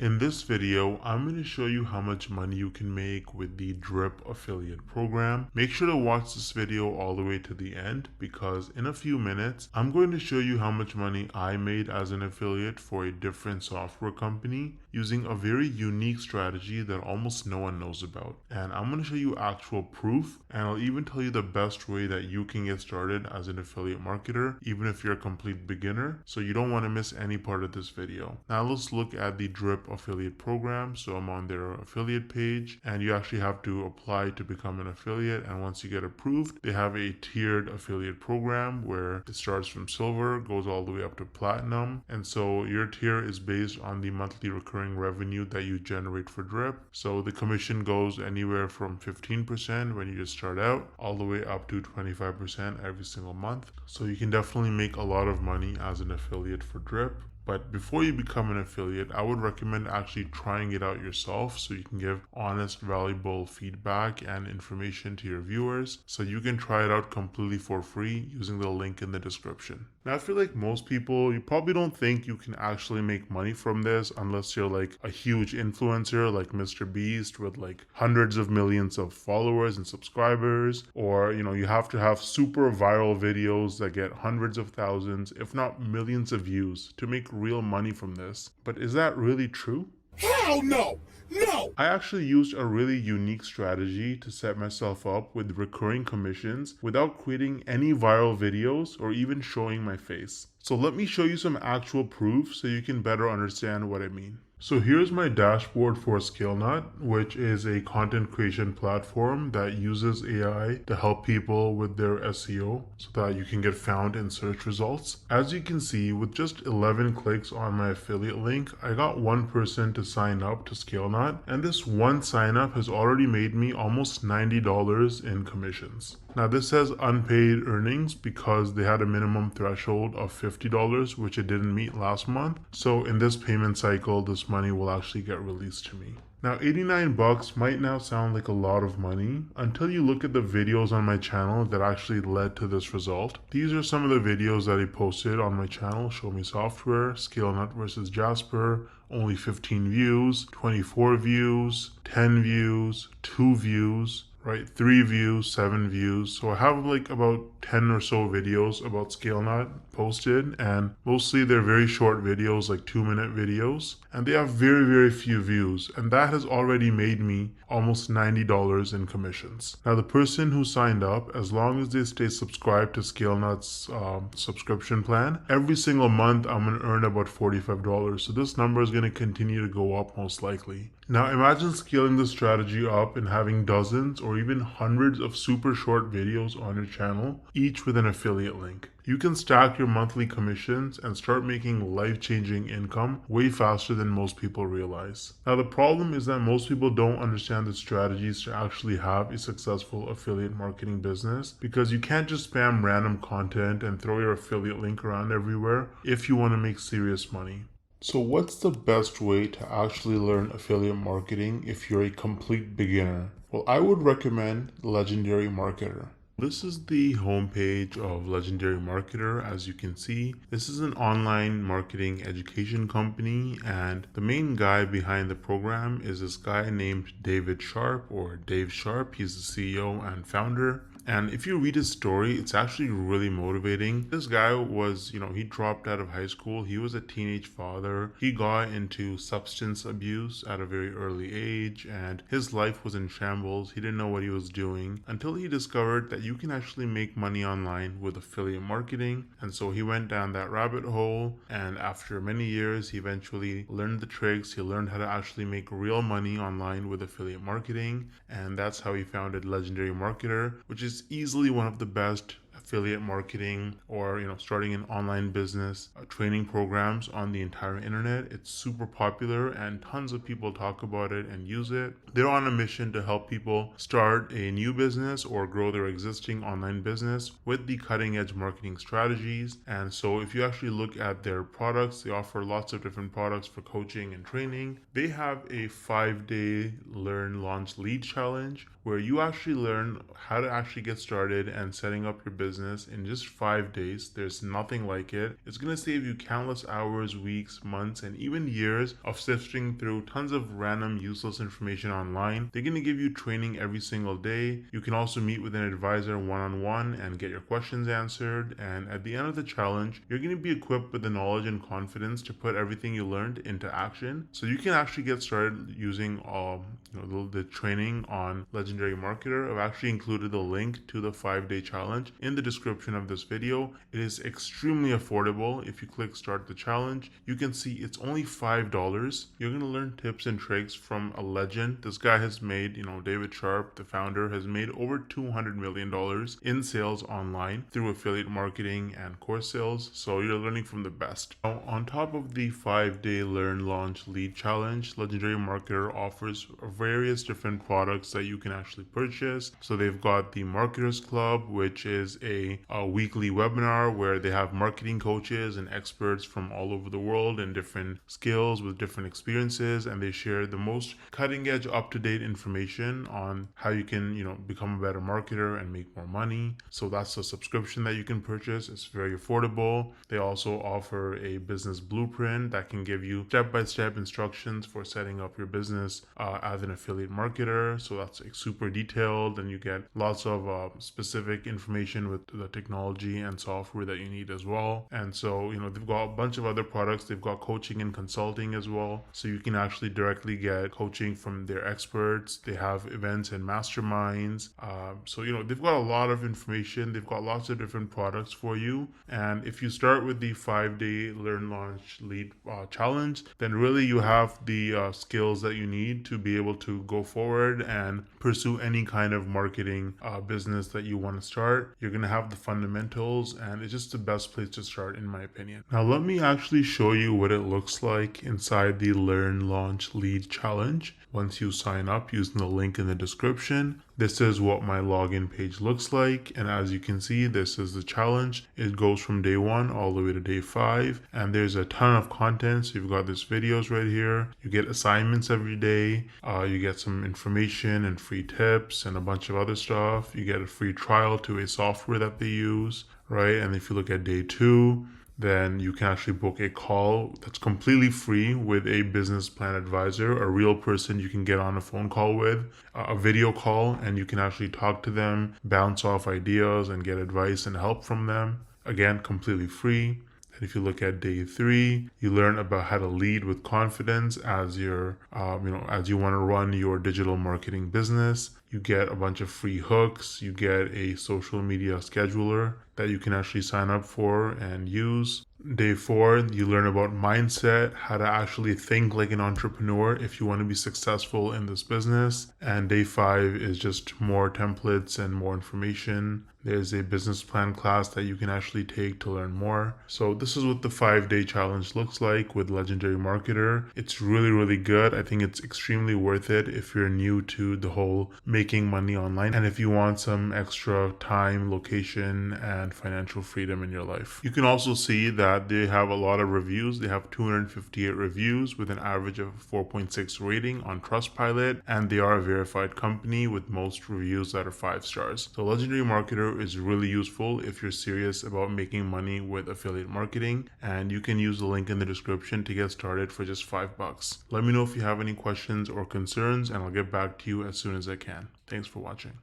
In this video, I'm going to show you how much money you can make with the Drip affiliate program. Make sure to watch this video all the way to the end because in a few minutes, I'm going to show you how much money I made as an affiliate for a different software company using a very unique strategy that almost no one knows about. And I'm going to show you actual proof, and I'll even tell you the best way that you can get started as an affiliate marketer, even if you're a complete beginner. So you don't want to miss any part of this video. Now let's look at the Drip affiliate program. So I'm on their affiliate page, and you actually have to apply to become an affiliate. And once you get approved, they have a tiered affiliate program where it starts from silver, goes all the way up to platinum. And so your tier is based on the monthly recurring revenue that you generate for Drip. So the commission goes anywhere from 15% when you just start out all the way up to 25% every single month. So you can definitely make a lot of money as an affiliate for Drip. But before you become an affiliate, I would recommend actually trying it out yourself so you can give honest, valuable feedback and information to your viewers. So you can try it out completely for free using the link in the description. Now, I feel like most people, you probably don't think you can actually make money from this unless you're like a huge influencer like Mr. Beast with like hundreds of millions of followers and subscribers, or you have to have super viral videos that get hundreds of thousands, if not millions of views to make real money from this. But is that really true? Hell no! No! I actually used a really unique strategy to set myself up with recurring commissions without creating any viral videos or even showing my face. So let me show you some actual proof so you can better understand what I mean. So here's my dashboard for ScaleNut, which is a content creation platform that uses AI to help people with their SEO so that you can get found in search results. As you can see, with just 11 clicks on my affiliate link, I got one person to sign up to ScaleNut, and this one sign up has already made me almost $90 in commissions. Now this says unpaid earnings because they had a minimum threshold of $50, which it didn't meet last month. So in this payment cycle, this money will actually get released to me. Now 89 bucks might now sound like a lot of money until you look at the videos on my channel that actually led to this result. These are some of the videos that I posted on my channel: Show Me Software, ScaleNut versus Jasper, only 15 views, 24 views, 10 views, 2 views, right? 3 views, 7 views. So I have like about 10 or so videos about ScaleNut posted, and mostly they're very short videos, like 2-minute videos, and they have very, very few views. And that has already made me almost $90 in commissions. Now, the person who signed up, as long as they stay subscribed to ScaleNut's subscription plan, every single month I'm going to earn about $45. So this number is going to continue to go up most likely. Now imagine scaling this strategy up and having dozens or even hundreds of super short videos on your channel, each with an affiliate link. You can stack your monthly commissions and start making life-changing income way faster than most people realize. Now the problem is that most people don't understand the strategies to actually have a successful affiliate marketing business, because you can't just spam random content and throw your affiliate link around everywhere if you want to make serious money. So what's the best way to actually learn affiliate marketing if you're a complete beginner? Well, I would recommend Legendary Marketer. This is the homepage of Legendary Marketer. As you can see, this is an online marketing education company, and the main guy behind the program is this guy named David Sharp, or Dave Sharp. He's the CEO and founder. And if you read his story, it's actually really motivating. This guy was, he dropped out of high school. He was a teenage father. He got into substance abuse at a very early age, and his life was in shambles. He didn't know what he was doing until he discovered that you can actually make money online with affiliate marketing. And so he went down that rabbit hole, and after many years, he eventually learned the tricks. He learned how to actually make real money online with affiliate marketing, and that's how he founded Legendary Marketer, which is easily one of the best affiliate marketing or starting an online business training programs on the entire internet. It's super popular and tons of people talk about it and use it. They're on a mission to help people start a new business or grow their existing online business with the cutting edge marketing strategies. And so if you actually look at their products, they offer lots of different products for coaching and training. They have a 5-day learn launch lead challenge where you actually learn how to actually get started and setting up your business in just 5 days. There's nothing like it. It's going to save you countless hours, weeks, months, and even years of sifting through tons of random useless information online. They're going to give you training every single day. You can also meet with an advisor one-on-one and get your questions answered. And at the end of the challenge, you're going to be equipped with the knowledge and confidence to put everything you learned into action. So you can actually get started using the training on Legendary Marketer. I've actually included the link to the 5-day challenge in the description of this video. It is extremely affordable. If you click start the challenge, you can see it's only $5. You're going to learn tips and tricks from a legend. This guy has made, David Sharp, the founder, has made over $200 million in sales online through affiliate marketing and course sales. So you're learning from the best. Now, on top of the 5-day learn, launch, lead challenge, Legendary Marketer offers various different products that you can actually purchase. So they've got the Marketers Club, which is a weekly webinar where they have marketing coaches and experts from all over the world and different skills with different experiences, and they share the most cutting edge, up-to-date information on how you can become a better marketer and make more money. So that's a subscription that you can purchase. It's very affordable. They also offer a business blueprint that can give you step-by-step instructions for setting up your business as an affiliate marketer. So that's super detailed, and you get lots of specific information with the technology and software that you need as well. And so they've got a bunch of other products. They've got coaching and consulting as well, so you can actually directly get coaching from their experts. They have events and masterminds. So they've got a lot of information. They've got lots of different products for you. And if you start with the 5-day learn, launch, lead challenge, then really you have the skills that you need to be able to go forward and pursue any kind of marketing business that you want to start. You're going to have the fundamentals, and it's just the best place to start, in my opinion. Now let me actually show you what it looks like inside the learn, launch, lead challenge. Once you sign up using the link in the description, this is what my login page looks like. And as you can see, this is the challenge. It goes from day 1 all the way to day 5. And there's a ton of content. So you've got these videos right here. You get assignments every day. You get some information and free tips and a bunch of other stuff. You get a free trial to a software that they use, right? And if you look at day 2, then you can actually book a call that's completely free with a business plan advisor, a real person you can get on a phone call with, a video call, and you can actually talk to them, bounce off ideas, and get advice and help from them. Again, completely free. And if you look at day 3, you learn about how to lead with confidence as you're, as you want to run your digital marketing business. You get a bunch of free hooks. You get a social media scheduler that you can actually sign up for and use. Day 4, you learn about mindset, how to actually think like an entrepreneur if you want to be successful in this business. And day 5 is just more templates and more information. There's a business plan class that you can actually take to learn more. So this is what the 5-day challenge looks like with Legendary Marketer. It's really, really good. I think it's extremely worth it if you're new to the whole making money online, and if you want some extra time, location, and financial freedom in your life. You can also see that they have a lot of reviews. They have 258 reviews with an average of 4.6 rating on Trustpilot, and they are a verified company with most reviews that are 5 stars. So Legendary Marketer is really useful if you're serious about making money with affiliate marketing, and you can use the link in the description to get started for just $5. Let me know if you have any questions or concerns, and I'll get back to you as soon as I can. Thanks for watching.